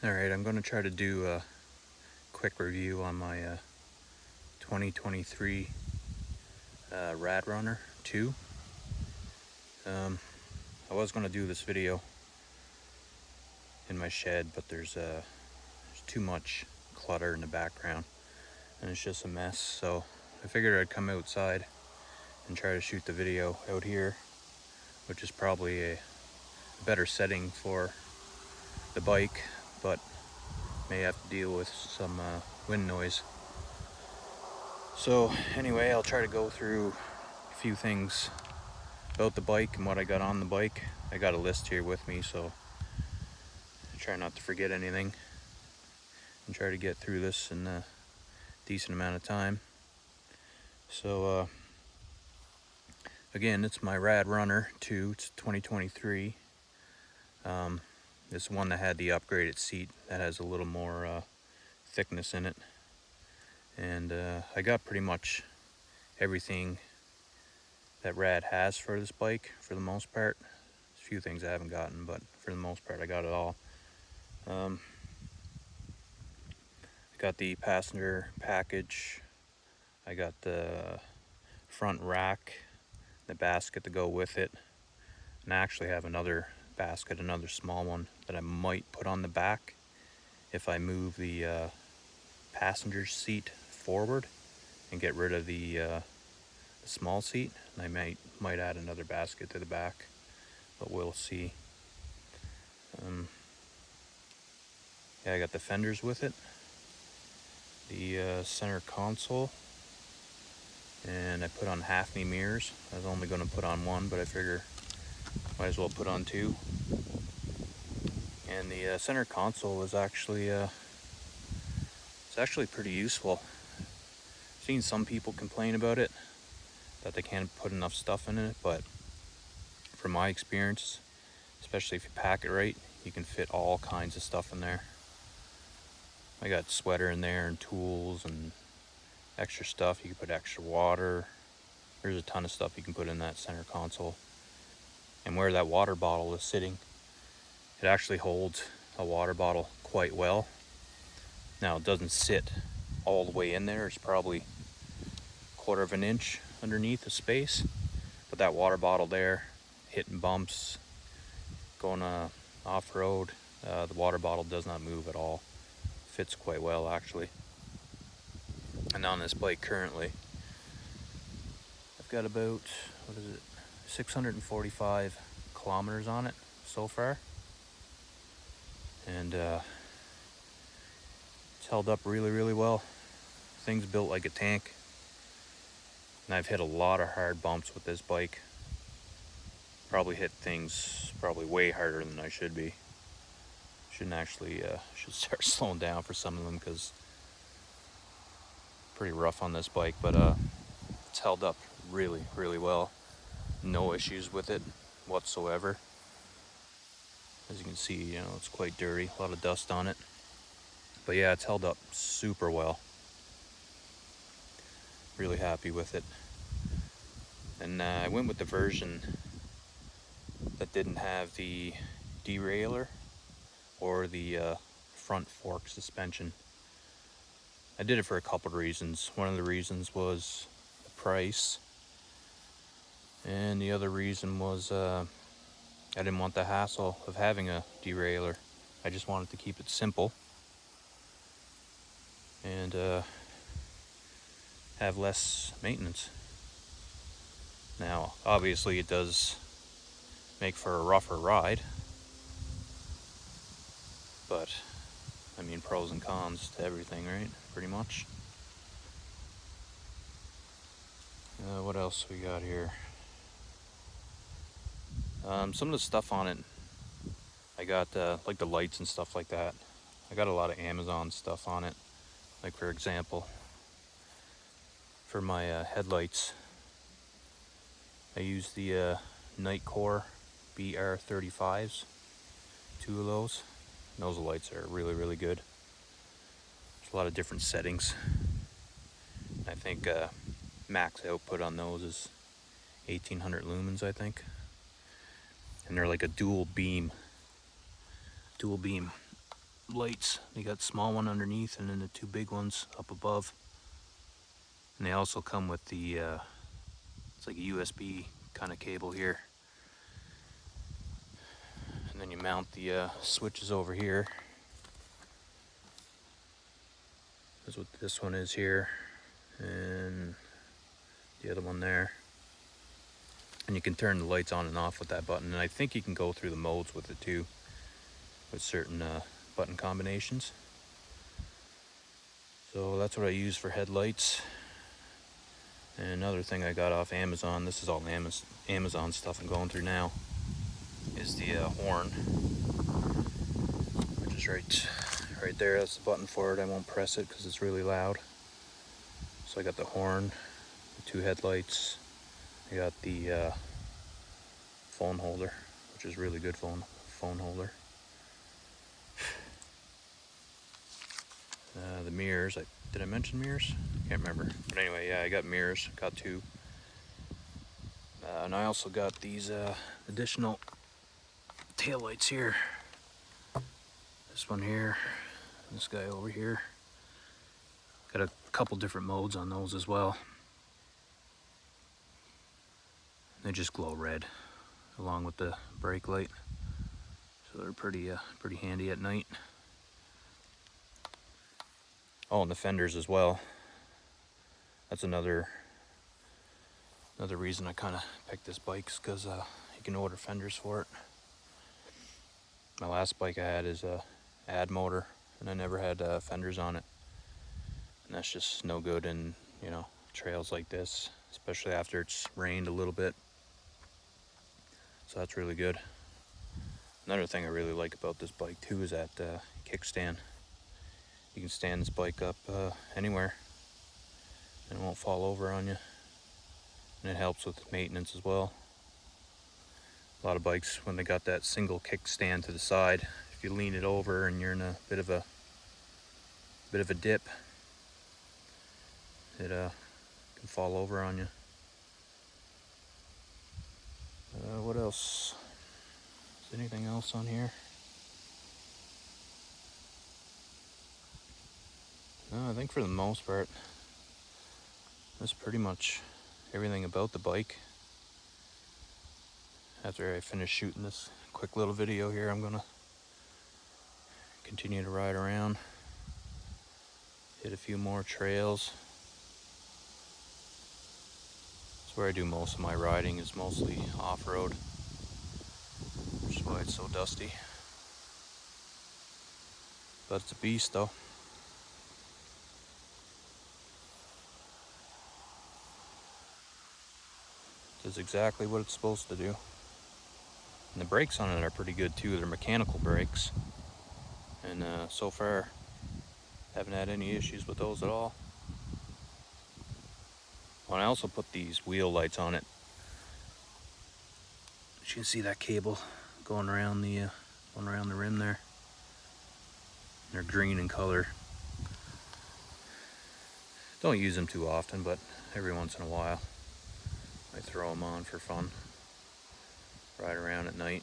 Alright, I'm going to try to do a quick review on my 2023 RadRunner 2. I was going to do this video in my shed, but there's too much clutter in the background and it's just a mess, so I figured I'd come outside and try to shoot the video out here, which is probably a better setting for the bike, but may have to deal with some wind noise. So anyway, I'll try to go through a few things about the bike and what I got on the bike. I got a list here with me, so I try not to forget anything and try to get through this in a decent amount of time. So again, it's my RadRunner 2. It's 2023. This one that had the upgraded seat that has a little more thickness in it, and I got pretty much everything that Rad has for this bike for the most part. There's a few things I haven't gotten, but for the most part I got it all. I got the passenger package, I got the front rack, the basket to go with it, and I actually have another basket, another small one that I might put on the back if I move the passenger seat forward and get rid of the small seat. And I might add another basket to the back, but we'll see. Yeah, I got the fenders with it, the center console, and I put on half me mirrors. I was only going to put on one, but I figure might as well put on two. And the center console is actually it's actually pretty useful. I've seen some people complain about it, that they can't put enough stuff in it, but from my experience, especially if you pack it right, you can fit all kinds of stuff in there. I got sweater in there and tools and extra stuff. You can put extra water. There's a ton of stuff you can put in that center console. And where that water bottle is sitting, it actually holds a water bottle quite well. Now it doesn't sit all the way in there. It's probably 1/4 of an inch underneath the space, but that water bottle there, hitting bumps, going off-road, the water bottle does not move at all. Fits quite well actually. And on this bike currently, I've got about, 645 kilometers on it so far, and it's held up really well. Thing's built like a tank, and I've hit a lot of hard bumps with this bike. Probably hit things way harder than I should be. Shouldn't actually should start slowing down for some of them, because pretty rough on this bike, but it's held up really well. No issues with it whatsoever. As you can see, it's quite dirty, a lot of dust on it, but yeah, it's held up super well. Really happy with it. And I went with the version that didn't have the derailleur or the front fork suspension. I did it for a couple of reasons. One of the reasons was the price, and the other reason was I didn't want the hassle of having a derailleur. I just wanted to keep it simple and have less maintenance. Now, obviously it does make for a rougher ride, but I mean, pros and cons to everything, right? Pretty much. What else we got here? Some of the stuff on it, I got like the lights and stuff like that. I got a lot of Amazon stuff on it. Like, for example, for my headlights, I use the Nightcore BR35s, 2 of those. And those lights are really good. There's a lot of different settings. I think max output on those is 1800 lumens, I think. And they're like a dual beam lights. They got small one underneath and then the two big ones up above. And they also come with the, it's like a USB kind of cable here. And then you mount the switches over here. That's what this one is here. And the other one there. And you can turn the lights on and off with that button. And I think you can go through the modes with it too, with certain button combinations. So that's what I use for headlights. And another thing I got off Amazon, this is all Amazon stuff I'm going through now, is the horn, which is right there. That's the button for it. I won't press it because it's really loud. So I got the horn, the two headlights. I got the phone holder, which is really good phone holder. The mirrors, did I mention mirrors? Can't remember. But anyway, yeah, I got mirrors, got two. And I also got these additional tail lights here. This one here, this guy over here. Got a couple different modes on those as well. They just glow red along with the brake light. So they're pretty handy at night. Oh, and the fenders as well. That's another reason I kind of picked this bike, is because you can order fenders for it. My last bike I had is a ad motor, and I never had fenders on it, and that's just no good in, you know, trails like this, especially after it's rained a little bit. So that's really good. Another thing I really like about this bike too is that kickstand. You can stand this bike up anywhere and it won't fall over on you. And it helps with maintenance as well. A lot of bikes, when they got that single kickstand to the side, if you lean it over and you're in a bit of a dip, it can fall over on you. What else? Is there anything else on here? No, I think for the most part, that's pretty much everything about the bike. After I finish shooting this quick little video here, I'm gonna continue to ride around, hit a few more trails. That's where I do most of my riding, is mostly off-road, which is why it's so dusty. But it's a beast though. Does exactly what it's supposed to do. And the brakes on it are pretty good too. They're mechanical brakes. And so far, haven't had any issues with those at all. Oh, and I also put these wheel lights on it. You can see that cable going around the rim there. They're green in color. Don't use them too often, but every once in a while I throw them on for fun. Ride around at night.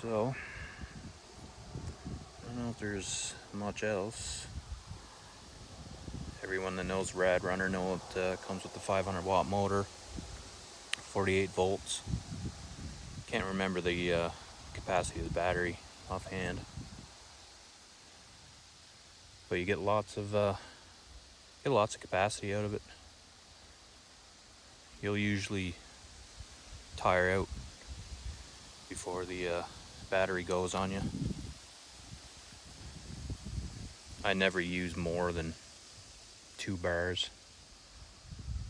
So, I don't know if there's much else. Everyone that knows RadRunner knows it comes with the 500 watt motor, 48 volts. Can't remember the capacity of the battery offhand, but you get lots of capacity out of it. You'll usually tire out before the battery goes on you. I never use more than 2 bars,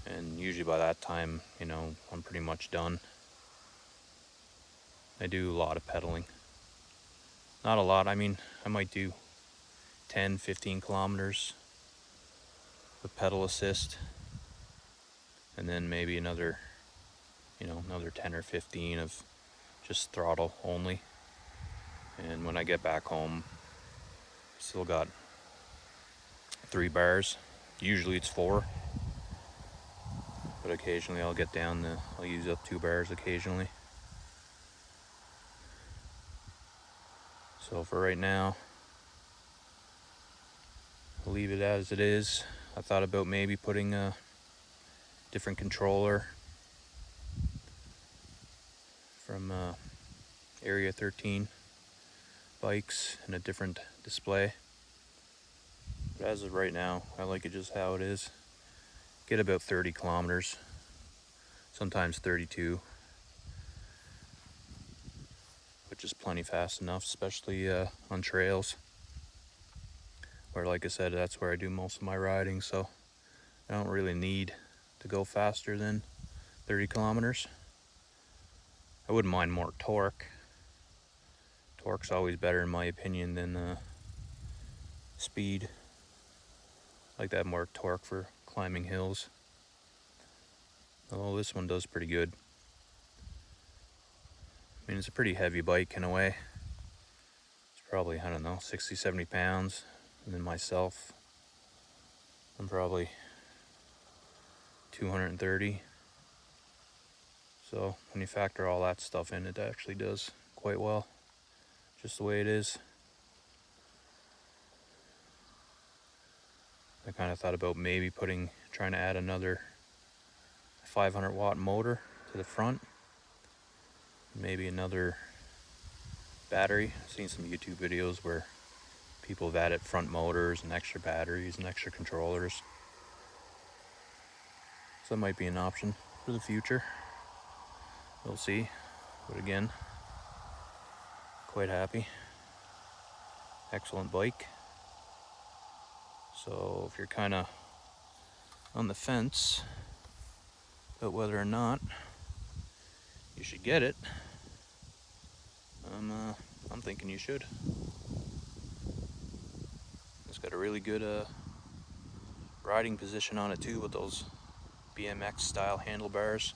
and usually by that time, you know, I'm pretty much done. I do a lot of pedaling. Not a lot, I mean, I might do 10-15 kilometers with pedal assist, and then maybe another 10 or 15 of just throttle only. And when I get back home, still got 3 bars. Usually it's 4, but occasionally I'll use up 2 bars occasionally. So for right now, I'll leave it as it is. I thought about maybe putting a different controller from Area 13 bikes and a different display. But as of right now, I like it just how it is. Get about 30 kilometers, sometimes 32, which is plenty fast enough, especially on trails, where, like I said, that's where I do most of my riding, so I don't really need to go faster than 30 kilometers. I wouldn't mind more torque. Torque's always better in my opinion than speed. I like that more torque for climbing hills. Although this one does pretty good. I mean, it's a pretty heavy bike in a way. It's probably, I don't know, 60, 70 pounds. And then myself, I'm probably 230. So when you factor all that stuff in, it actually does quite well, just the way it is. I kind of thought about maybe trying to add another 500 watt motor to the front. Maybe another battery. I've seen some YouTube videos where people have added front motors and extra batteries and extra controllers. So that might be an option for the future. We'll see. But again, quite happy. Excellent bike. So if you're kind of on the fence about whether or not you should get it, I'm thinking you should. It's got a really good riding position on it too, with those BMX style handlebars.